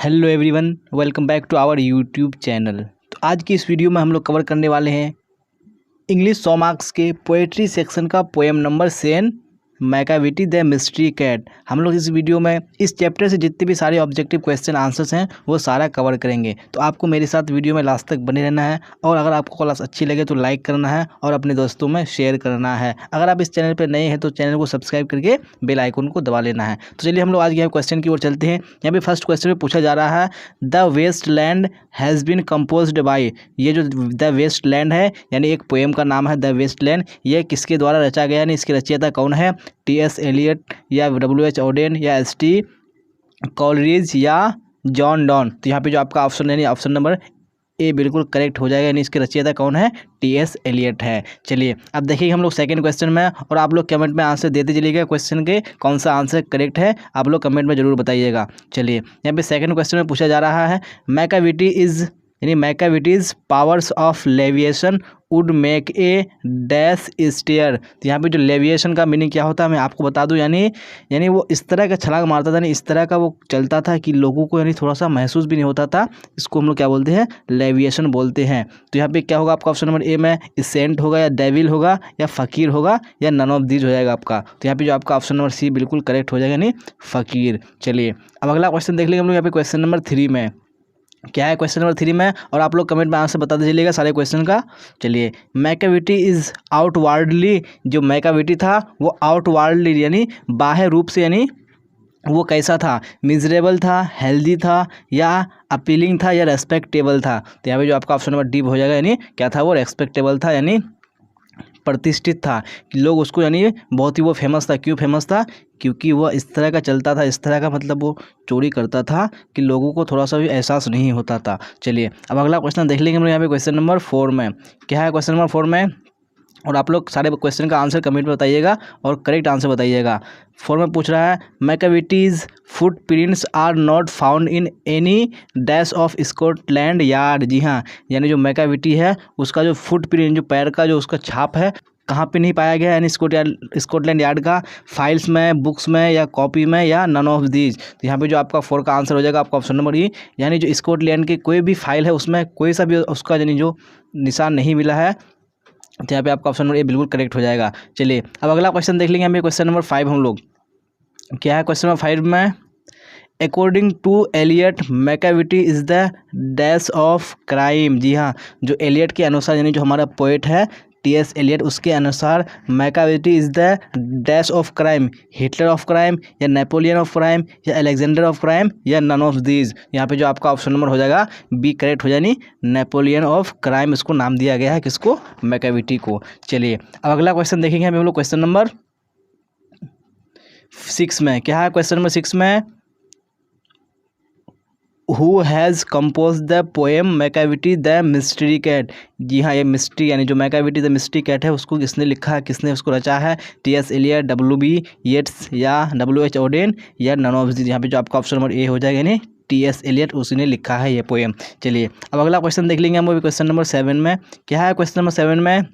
Hello everyone, welcome back to our YouTube channel. तो आज की इस वीडियो में हम लोग कवर करने वाले हैं इंग्लिश 100 मार्क्स के पोएट्री सेक्शन का poem number 7 Macavity the mystery cat. हम लोग इस वीडियो में इस चैप्टर से जितने भी सारे ऑब्जेक्टिव क्वेश्चन आंसर्स हैं वो सारा कवर करेंगे। तो आपको मेरे साथ वीडियो में लास्ट तक बने रहना है और अगर आपको क्लास अच्छी लगे तो लाइक करना है और अपने दोस्तों में शेयर करना है। अगर आप इस चैनल पर नए हैं तो चैनल को सब्सक्राइब करके बेल आइकन को दबा लेना है। तो चलिए हम लोग आज के क्वेश्चन की ओर चलते हैं। यहाँ पे फर्स्ट क्वेश्चन में पूछा जा रहा है the waste land has been composed by. ये जो द वेस्ट लैंड है यानी एक पोएम का नाम है द वेस्ट लैंड, ये किसके द्वारा रचा गया यानी इसके रचयिता कौन है? टी.एस. एलियट या W.H. ऑडेन या S.T. कॉलरिज या जॉन डॉन। तो यहाँ पे जो आपका ऑप्शन यानी ऑप्शन नंबर ए बिल्कुल करेक्ट हो जाएगा, यानी इसके रचयिता कौन है? टी.एस. एलियट है। चलिए अब देखिए हम लोग सेकंड क्वेश्चन में, और आप लोग कमेंट में आंसर देते चलिएगा क्वेश्चन के कौन सा आंसर करेक्ट है, आप लोग कमेंट में जरूर बताइएगा। चलिए यहाँ पे सेकंड क्वेश्चन में पूछा जा रहा है मैकाविटी इज यानी Macavity's powers of levitation would make a dash stare. तो यहाँ पे जो लेविएशन का मीनिंग क्या होता है मैं आपको बता दूं, यानी वो इस तरह का छलांग मारता था, यानी इस तरह का वो चलता था कि लोगों को यानी थोड़ा सा महसूस भी नहीं होता था। इसको हम लोग क्या बोलते हैं? लेविएशन बोलते हैं। तो यहाँ पे क्या होगा आपका ऑप्शन नंबर ए में सेंट होगा या डेविल होगा या फ़कीर होगा या नन ऑफ दीज हो जाएगा आपका। तो यहाँ पे जो आपका ऑप्शन नंबर सी बिल्कुल करेक्ट हो जाएगा, यानी फ़कीर। चलिए अब अगला क्वेश्चन देख लेंगे हम लोग। यहाँ पे क्वेश्चन नंबर 3 में क्या है? क्वेश्चन नंबर 3 में, और आप लोग कमेंट में आंसर बता दीजिएगा सारे क्वेश्चन का। चलिए मैकाविटी इज आउटवर्डली, जो मैकाविटी था वो आउटवर्डली यानी बाह्य रूप से, यानी वो कैसा था? मिजरेबल था, हेल्दी था या अपीलिंग था या रेस्पेक्टेबल था? तो यहाँ पे जो आपका ऑप्शन नंबर डी हो जाएगा, यानी क्या था वो? रेस्पेक्टेबल था, यानी प्रतिष्ठित था कि लोग उसको यानी बहुत ही वो फेमस था। क्यों फेमस था? क्योंकि वह इस तरह का चलता था, इस तरह का मतलब वो चोरी करता था कि लोगों को थोड़ा सा भी एहसास नहीं होता था। चलिए अब अगला क्वेश्चन देख लेंगे हम लोग। यहाँ पे क्वेश्चन नंबर 4 में क्या है? क्वेश्चन नंबर 4 में, और आप लोग सारे क्वेश्चन का आंसर कमेंट में बताइएगा और करेक्ट आंसर बताइएगा। 4 में पूछ रहा है Macavity's footprints are not found in any dash of Scotland Yard. जी हाँ, यानी जो मैकाविटी है उसका जो फुट प्रिंट, जो पैर का जो उसका छाप है, कहाँ पे नहीं पाया गया? यानी स्कॉटलैंड यार्ड का फाइल्स में, बुक्स में या कॉपी में या नन ऑफ दीज। तो यहाँ पे जो आपका 4 का आंसर हो जाएगा आपका ऑप्शन नंबर ई, यानी जो स्कॉटलैंड की कोई भी फाइल है उसमें कोई सा भी उसका यानी जो निशान नहीं मिला है। तो यहाँ पे आपका ऑप्शन नंबर ए बिल्कुल करेक्ट हो जाएगा। चलिए अब अगला क्वेश्चन देख लेंगे हम। क्वेश्चन नंबर 5 हम लोग क्या है? क्वेश्चन नंबर 5 में according to Eliot Macavity is the dash of crime. जी हाँ, जो एलियट के अनुसार, यानी जो हमारा पोएट है टी.एस. एलियट, उसके अनुसार Macavity is the dash of crime, Hitler of crime या नेपोलियन ऑफ क्राइम या अलेक्जेंडर ऑफ क्राइम या नन ऑफ दीज। यहाँ पे जो आपका ऑप्शन नंबर हो जाएगा बी करेक्ट हो जाए, नेपोलियन ऑफ क्राइम इसको नाम दिया गया है। किसको? मैकाविटी को। चलिए अब अगला क्वेश्चन देखेंगे हम लोग। क्वेश्चन नंबर 6 में क्या है? क्वेश्चन नंबर 6 में who has compose the poem Macavity the mystery cat. जी हाँ, ये मिस्ट्री यानी जो मैकाविटी द मिस्ट्री कैट है उसको किसने लिखा है, किसने उसको रचा है? टी.एस. Elliott, W.B. येट्स या W.H. ऑडेन या नन ऑफ दीज। यहाँ पे जो आपका ऑप्शन नंबर ए हो जाएगा, यानी टी.एस. एलियट उसी ने लिखा है ये पोएम। चलिए अब अगला क्वेश्चन देख लेंगे हम लोग। क्वेश्चन नंबर 7 में क्या है? क्वेश्चन नंबर 7 में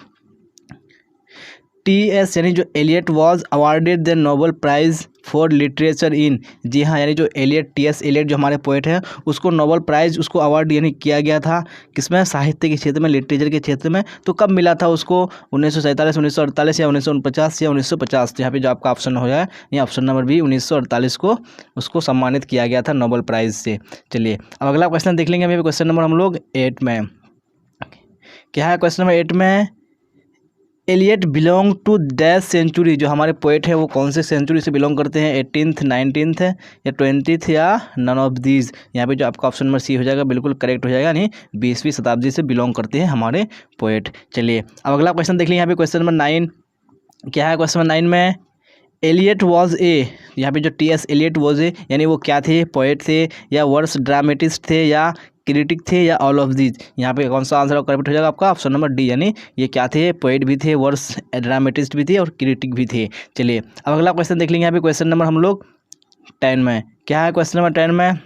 टी.एस. यानी जो Eliot was awarded the Nobel prize for literature in. जी हाँ, यानी जो एलियट टी.एस. एलियट जो हमारे पोएट हैं उसको नोबेल प्राइज़ उसको अवार्ड यानी किया गया था। किसमें? साहित्य के क्षेत्र में, लिटरेचर के क्षेत्र में। तो कब मिला था उसको? 1947, 1948 या 1949 या 1950। तो यहाँ पे जो आपका ऑप्शन हो जाए या ऑप्शन नंबर बी 1948 को उसको सम्मानित किया गया था नोबेल प्राइज़ से। चलिए अब अगला क्वेश्चन देख लेंगे। अभी क्वेश्चन नंबर हम लोग 8 में क्या है? क्वेश्चन नंबर 8 में Eliot belong to dash century. जो हमारे पोएट हैं वो कौन से सेंचुरी से बिलोंग करते हैं? 18th, 19th या 20th या नन ऑफ दीज। यहाँ पे जो आपका ऑप्शन नंबर सी हो जाएगा बिल्कुल करेक्ट हो जाएगा, यानी 20वीं शताब्दी से बिलोंग करते हैं हमारे पोएट। चलिए अब अगला क्वेश्चन देख लीजिए। यहाँ पे क्वेश्चन नंबर 9 क्या है? क्वेश्चन नंबर 9 में एलियट वॉज ए, यहाँ पे जो टी.एस. एलियट वॉज ए यानी वो क्या थे? पोएट थे या वर्स ड्रामेटिस्ट थे या क्रिटिक थे या ऑल ऑफ दीज। यहाँ पे कौन सा आंसर करेक्ट हो जाएगा आपका? ऑप्शन नंबर डी, यानी ये क्या थे? पोएट भी थे, वर्स ड्रामेटिस्ट भी थे और क्रिटिक भी थे। चलिए अब अगला क्वेश्चन देख लेंगे। यहाँ पे क्वेश्चन नंबर हम लोग 10 में क्या है? क्वेश्चन नंबर 10 में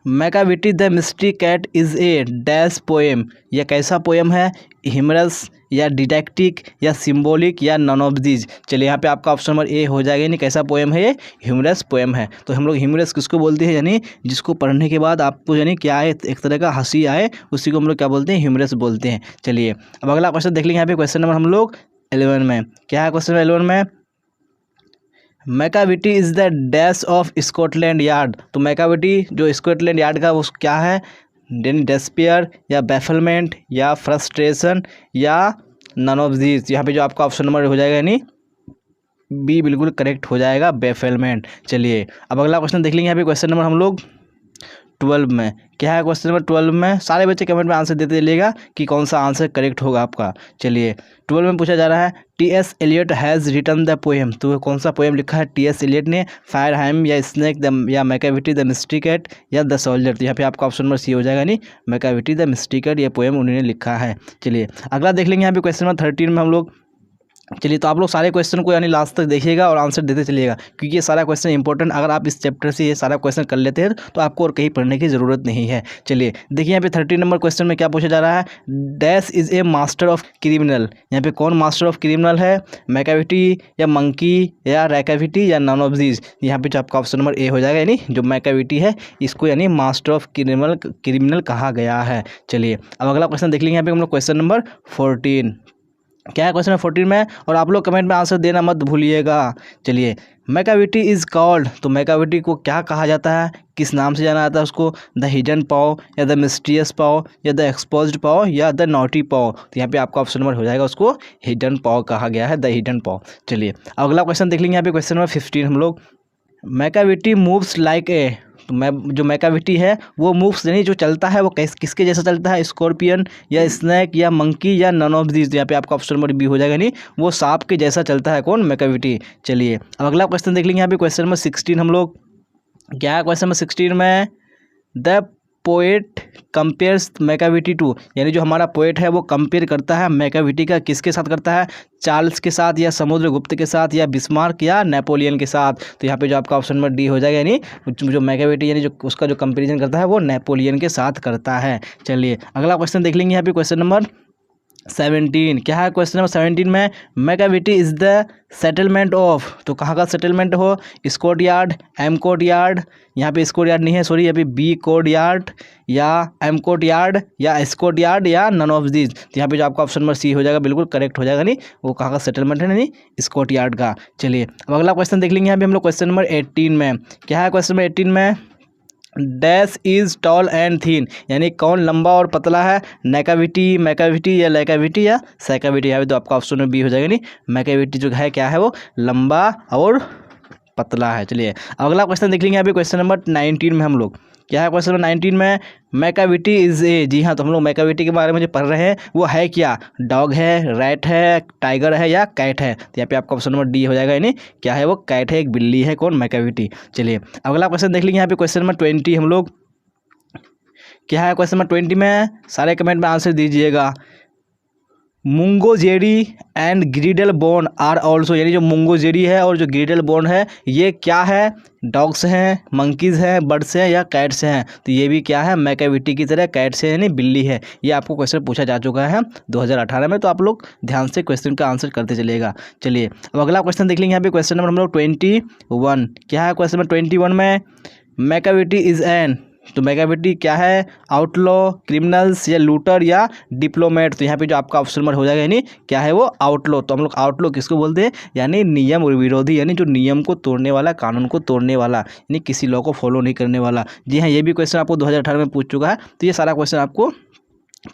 Macavity the mystery cat is a dash poem. यह कैसा पोएम है? ह्यूमरस या डिडैक्टिक या सिंबॉलिक या नन ऑफ दीज। चलिए यहाँ पे आपका ऑप्शन नंबर ए हो जाएगा, यानी कैसा पोएम है ये, ह्यूमरस पोएम है। तो हम लोग ह्यूमरस किसको बोलते हैं, यानी जिसको पढ़ने के बाद आपको यानी क्या है, एक तरह का हंसी आए, उसी को हम लोग क्या बोलते हैं, ह्यूमरस बोलते हैं। चलिए अब अगला क्वेश्चन देख लेंगे। यहाँ पे क्वेश्चन नंबर हम लोग 11 में क्या है, क्वेश्चन नंबर 11 में Macavity is the dash of Scotland yard. तो मैकाविटी जो स्कॉटलैंड यार्ड का वो क्या है, डेस्पेयर या बैफलमेंट या फ्रस्ट्रेशन या नन ऑफ दीज। यहाँ पे जो आपका ऑप्शन नंबर हो जाएगा यानी बी बिल्कुल करेक्ट हो जाएगा, बैफलमेंट। चलिए अब अगला क्वेश्चन देख लेंगे। यहाँ पे क्वेश्चन नंबर हम लोग 12 में क्या है, क्वेश्चन नंबर 12 में सारे बच्चे कमेंट में आंसर देते चलिएगा कि कौन सा आंसर करेक्ट होगा आपका। चलिए 12 में पूछा जा रहा है T S. Eliot has written the poem. तो कौन सा पोएम लिखा है टी.एस. एलियट ने, फायरहाइम या स्नेक या मैकाविटी द मिस्ट्री कैट या द सोल्जर। तो यहाँ पे आपका ऑप्शन नंबर सी हो जाएगा, यानी मैकाविटी द मिस्ट्री कैट ये पोएम उन्होंने लिखा है। चलिए अगला देख लेंगे। यहाँ पे क्वेश्चन नंबर 13 में हम लोग, चलिए तो आप लोग सारे क्वेश्चन को यानी लास्ट तक देखिएगा और आंसर देते चलिएगा, क्योंकि ये सारा क्वेश्चन इंपॉर्टेंट, अगर आप इस चैप्टर से ये सारा क्वेश्चन कर लेते हैं तो आपको और कहीं पढ़ने की ज़रूरत नहीं है। चलिए देखिए यहाँ पे 13 नंबर क्वेश्चन में क्या पूछा जा रहा है, dash is a master of criminal. यहाँ पे कौन मास्टर ऑफ क्रिमिनल है, मैकाविटी या मंकी या रैकाविटी या नन ऑफ दीज। यहाँ पे जो आपका ऑप्शन नंबर ए हो जाएगा, यानी जो मैकाविटी है इसको यानी मास्टर ऑफ क्रिमिनल कहा गया है। चलिए अब अगला क्वेश्चन देख लेंगे। यहाँ पे हम लोग क्वेश्चन नंबर 14 क्या है, क्वेश्चन नंबर 14 में, और आप लोग कमेंट में आंसर देना मत भूलिएगा। चलिए मैकाविटी इज़ कॉल्ड, तो मैकाविटी को क्या कहा जाता है, किस नाम से जाना जाता है उसको, द हिडन पाव या द मिस्टीरियस पाव या द एक्सपोज्ड पाव या द नॉटी पाव। तो यहाँ पे आपका ऑप्शन नंबर हो जाएगा, उसको हिडन पाव कहा गया है, द हिडन पाव। चलिए अगला क्वेश्चन देख लेंगे। यहाँ पे क्वेश्चन नंबर 15 हम लोग, मैकाविटी मूव्स लाइक ए। तो जो मैकाविटी है वो मूव्स यानी जो चलता है वो किसके जैसा चलता है, स्कॉर्पियन या स्नैक या मंकी या नन ऑफ दीज। यहाँ पे आपका ऑप्शन नंबर बी हो जाएगा, नहीं वो सांप के जैसा चलता है, कौन, मैकाविटी। चलिए अब अगला क्वेश्चन देख लेंगे। यहाँ पे क्वेश्चन नंबर 16 हम लोग, क्या है क्वेश्चन नंबर 16 में, the poet compares Macavity to, यानी जो हमारा पोएट है वो कंपेयर करता है मैकाविटी का किसके साथ करता है, चार्ल्स के साथ या समुद्रगुप्त के साथ या बिस्मार्क या नेपोलियन के साथ। तो यहाँ पे जो आपका ऑप्शन नंबर डी हो जाएगा, यानी जो मैकाविटी यानी जो उसका जो कंपेरिजन करता है वो नेपोलियन के साथ करता है। चलिए अगला क्वेश्चन देख लेंगे। यहाँ पे क्वेश्चन नंबर 17 क्या है, क्वेश्चन नंबर 17 में, Macavity is the settlement of. तो कहाँ का सेटलमेंट हो, Scot Yard, M coat yard, यहाँ पे स्कॉट यार्ड नहीं है सॉरी, यहाँ पे बी कोट यार्ड या एम कोट यार्ड या स्कॉट यार्ड या नन ऑफ दीज। तो यहाँ पे जो आपका ऑप्शन नंबर सी हो जाएगा, बिल्कुल करेक्ट हो जाएगा, नहीं वो कहाँ का सेटलमेंट है, नहीं स्कॉट यार्ड का। चलिए अब अगला क्वेश्चन देख लेंगे। यहाँ पे हम लोग क्वेश्चन नंबर 18 में क्या है, क्वेश्चन नंबर 18 में, डैश इज़ टॉल एंड थीन, यानी कौन लंबा और पतला है, मैकाविटी, मैकाविटी या लैकाविटी या सैकाविटी। यहाँ पे तो आपका ऑप्शन में बी हो जाएगा, नहीं मैकाविटी जो है क्या है वो लंबा और पतला है। चलिए अगला क्वेश्चन देख लेंगे। यहाँ पे क्वेश्चन नंबर 19 में हम लोग, क्या है क्वेश्चन नंबर 19 में, मैकाविटी इज़ ए। जी हाँ, तो हम लोग मैकाविटी के बारे में जो पढ़ रहे हैं वो है क्या, डॉग है, रैट है, टाइगर है या कैट है। तो यहाँ पे आपका ऑप्शन नंबर डी हो जाएगा, यानी क्या है वो कैट है, एक बिल्ली है, कौन, मैकाविटी। चलिए अगला क्वेश्चन देख लीजिए। यहाँ पे क्वेश्चन नंबर 20 हम लोग, क्या है क्वेश्चन नंबर 20 में, सारे कमेंट में आंसर दीजिएगा। Mungojerrie and Griddlebone are also, यानी जो मुंगोजेरी है और जो ग्रिडल बोन है ये क्या है, डॉग्स हैं, मंकीज़ हैं, बर्ड्स हैं या कैट्स हैं। तो ये भी क्या है, मैकाविटी की तरह कैट्स है यानी बिल्ली है। ये आपको क्वेश्चन पूछा जा चुका है 2018 में, तो आप लोग ध्यान से क्वेश्चन का आंसर करते चलिएगा। चलिए अब अगला क्वेश्चन देख लेंगे। यहाँ पे क्वेश्चन नंबर हम लोग 21, क्या है क्वेश्चन नंबर 21 में, मैकाविटी इज़ एन। तो मैकाविटी क्या है, आउटलॉ, क्रिमिनल्स या लूटर या डिप्लोमेट। तो यहाँ पे जो आपका ऑप्शन नंबर हो जाएगा, यानी क्या है वो आउटलॉ। तो हम लोग आउटलॉ किसको बोलते हैं, यानी नियम विरोधी, यानी जो नियम को तोड़ने वाला, कानून को तोड़ने वाला, यानी किसी लॉ को फॉलो नहीं करने वाला। जी हाँ, ये भी क्वेश्चन आपको 2018 में पूछ चुका है, तो ये सारा क्वेश्चन आपको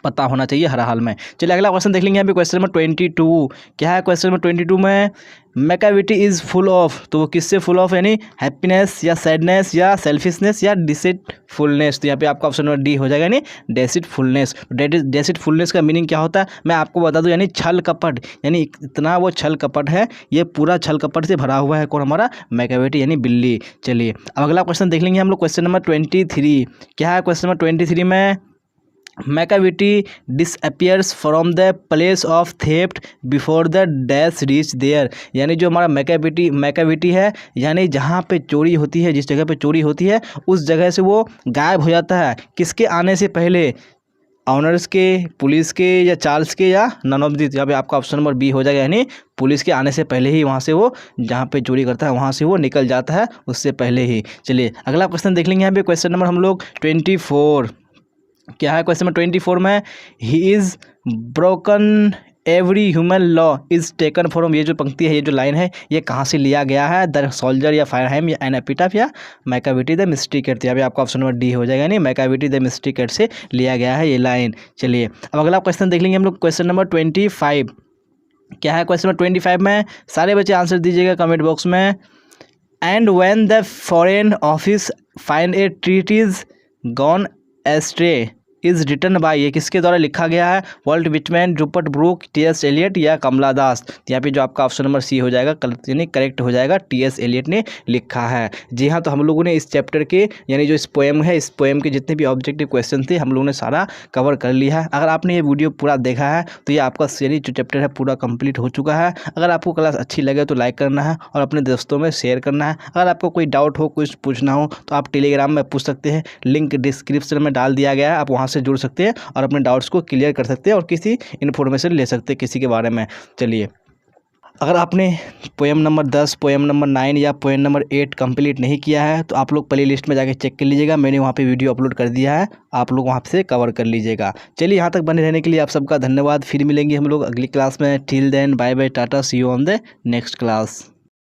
पता होना चाहिए हर हाल में। चलिए अगला क्वेश्चन देख लेंगे। यहाँ पे क्वेश्चन नंबर 22, क्या है क्वेश्चन नंबर 22 में, मैकाविटी इज़ फुल ऑफ। तो वो किससे फुल ऑफ, यानी हैप्पीनेस या सैडनेस या सेल्फिशनेस या डिसीटफुलनेस। तो यहाँ पे आपका ऑप्शन नंबर डी हो जाएगा, यानी डिसीटफुलनेस। डिसीटफुलनेस का मीनिंग क्या होता है मैं आपको बता दूं, यानी छल कपट, यानी इतना वो छल कपट है, ये पूरा छल कपट से भरा हुआ है, कौन, हमारा मैकाविटी यानी बिल्ली। चलिए अब अगला क्वेश्चन देख लेंगे हम लोग, क्वेश्चन नंबर 23, क्या है क्वेश्चन नंबर 23 में, Macavity disappears from the place of theft before the dash reach there. यानी जो हमारा मैकाविटी है, यानी जहाँ पे चोरी होती है, जिस जगह पे चोरी होती है उस जगह से वो गायब हो जाता है, किसके आने से पहले, ऑनर्स के, पुलिस के, या चार्ल्स के, या नन ऑफ दिस। यहाँ पे आपका ऑप्शन नंबर बी हो जाएगा, यानी पुलिस के आने से पहले ही वहाँ से वो जहाँ पे चोरी करता है वहाँ से वो निकल जाता है, उससे पहले ही। चलिए अगला क्वेश्चन देख लेंगे। यहाँ पे क्वेश्चन नंबर हम लोग 24 क्या है। क्वेश्चन नंबर 24 में he is broken every human law is taken from, ये जो पंक्ति है, ये जो लाइन है, ये कहाँ से लिया गया है। द सोल्जर, या फायरहाइम, या एन एपिटाफ, या मैकाविटी द मिस्ट्री कैट। यहाँ पे आपका ऑप्शन नंबर डी हो जाएगा, नहीं मैकाविटी द मिस्ट्री कैट से लिया गया है ये लाइन। चलिए अब अगला क्वेश्चन देख लेंगे हम लोग। क्वेश्चन नंबर 25 क्या है। क्वेश्चन नंबर 25 में सारे बच्चे आंसर दीजिएगा कमेंट बॉक्स में। And when the foreign office find a treaty's gone astray is written by, ये किसके द्वारा लिखा गया है। Walt Whitman, Rupert Brooke, T S. Eliot, या कमला दास। तो यहाँ पे जो आपका ऑप्शन नंबर सी हो जाएगा, यानी करेक्ट हो जाएगा, टी.एस. एलियट ने लिखा है। जी हाँ, तो हम लोगों ने इस चैप्टर के, यानी जो इस पोएम है, इस पोएम के जितने भी ऑब्जेक्टिव क्वेश्चन थे हम लोगों ने सारा कवर कर लिया है। अगर आपने ये वीडियो पूरा देखा है तो ये आपका यानी जो चैप्टर है पूरा कंप्लीट हो चुका है। अगर आपको क्लास अच्छी लगे तो लाइक करना है और अपने दोस्तों में शेयर करना है। अगर आपको कोई डाउट हो, कुछ पूछना हो तो आप टेलीग्राम में पूछ सकते हैं, लिंक डिस्क्रिप्शन में डाल दिया गया है, आप वहाँ से जुड़ सकते हैं और अपने डाउट्स को क्लियर कर सकते हैं और किसी इन्फॉर्मेशन ले सकते हैं किसी के बारे में। चलिए अगर आपने पोएम नंबर 10, पोएम नंबर 9 या पोएम नंबर 8 कंप्लीट नहीं किया है तो आप लोग प्ले लिस्ट में जाके चेक कर लीजिएगा, मैंने वहाँ पे वीडियो अपलोड कर दिया है, आप लोग वहाँ से कवर कर लीजिएगा। चलिए यहाँ तक बने रहने के लिए आप सबका धन्यवाद। फिर मिलेंगे हम लोग अगली क्लास में। Till then bye bye, tata, see you on the next class.